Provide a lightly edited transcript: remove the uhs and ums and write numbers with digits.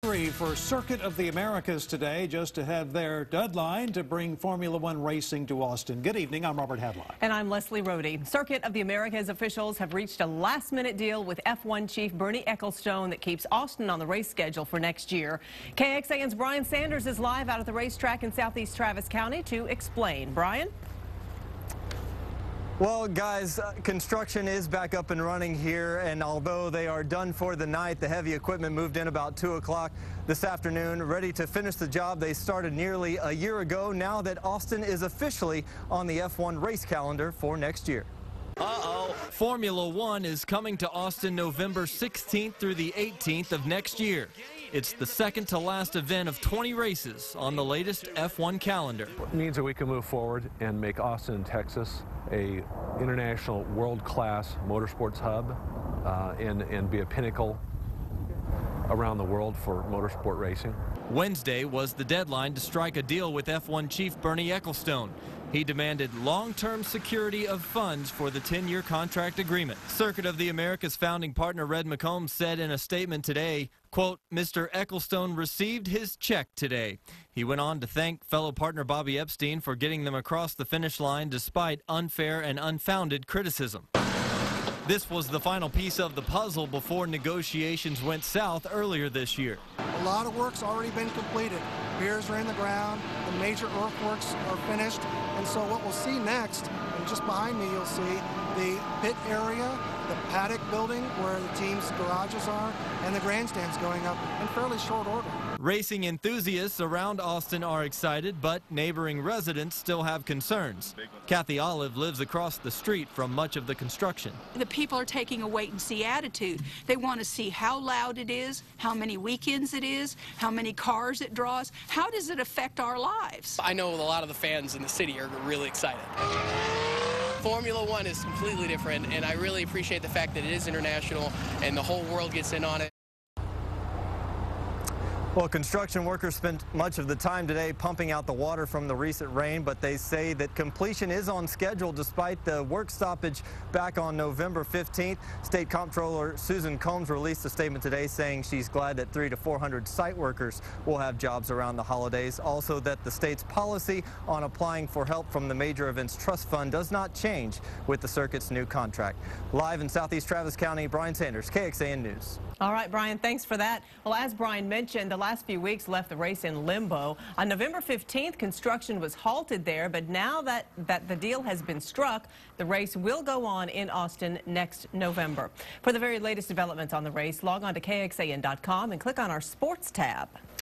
entry for Circuit of the Americas today, just to have their deadline to bring Formula One racing to Austin. Good evening, I'm Robert Hadlock. And I'm Leslie Rohde. Circuit of the Americas officials have reached a last-minute deal with F1 chief Bernie Ecclestone that keeps Austin on the race schedule for next year. KXAN's Brian Sanders is live out at the racetrack in southeast Travis County to explain. Brian? Well, guys, construction is back up and running here, and although they are done for the night, the heavy equipment moved in about 2 o'clock this afternoon, ready to finish the job they started nearly a year ago, now that Austin is officially on the F1 race calendar for next year. Formula One is coming to Austin November 16th through the 18th of next year. It's the second to last event of 20 races on the latest F1 calendar. It means that we can move forward and make Austin, Texas, a international world-class motorsports hub and be a pinnacle around the world for motorsport racing. Wednesday was the deadline to strike a deal with F1 chief Bernie Ecclestone. He demanded long-term security of funds for the 10-year contract agreement. Circuit of the Americas founding partner Red McCombs said in a statement today, quote, Mr. Ecclestone received his check today. He went on to thank fellow partner Bobby Epstein for getting them across the finish line despite unfair and unfounded criticism. This was the final piece of the puzzle before negotiations went south earlier this year. A lot of work's already been completed. Piers are in the ground, the major earthworks are finished, and so what we'll see next, and just behind me you'll see the pit area, the paddock building where the team's garages are, and the grandstands going up in fairly short order. Racing enthusiasts around Austin are excited, but neighboring residents still have concerns. Kathy Olive lives across the street from much of the construction. The people are taking a wait-and-see attitude. They want to see how loud it is, how many weekends it is, how many cars it draws. How does it affect our lives? I know a lot of the fans in the city are really excited. Formula One is completely different, and I really appreciate the fact that it is international and the whole world gets in on it. Well, construction workers spent much of the time today pumping out the water from the recent rain, but they say that completion is on schedule despite the work stoppage back on November 15th. State Comptroller Susan Combs released a statement today saying she's glad that 300 to 400 site workers will have jobs around the holidays. Also, that the state's policy on applying for help from the Major Events Trust Fund does not change with the circuit's new contract. Live in southeast Travis County, Brian Sanders, KXAN News. All right, Brian, thanks for that. Well, as Brian mentioned, the last few weeks left the race in limbo. On November 15th, construction was halted there, but now that the deal has been struck, the race will go on in Austin next November. For the very latest developments on the race, log on to KXAN.com and click on our sports tab.